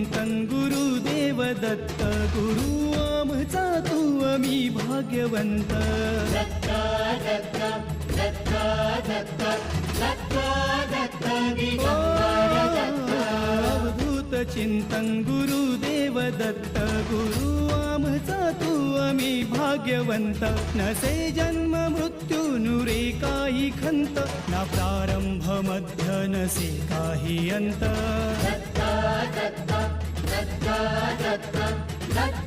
चिंतन गुरुदेव दत्त गुरु आमचा तू आम्ही भाग्यवंत दत्त दत्त दत्त दत्त दत्त दत्त दिगंबर दत्त अवधूत चिंतन गुरुदेव दत्त गुरु आमचा तू आम्ही भाग्यवंत नसे जन्म मृत्यू नुरे काही खंत ना प्रारंभ मध्य नसे काही अंत दत्त दत्त दत्त दत्त दत्त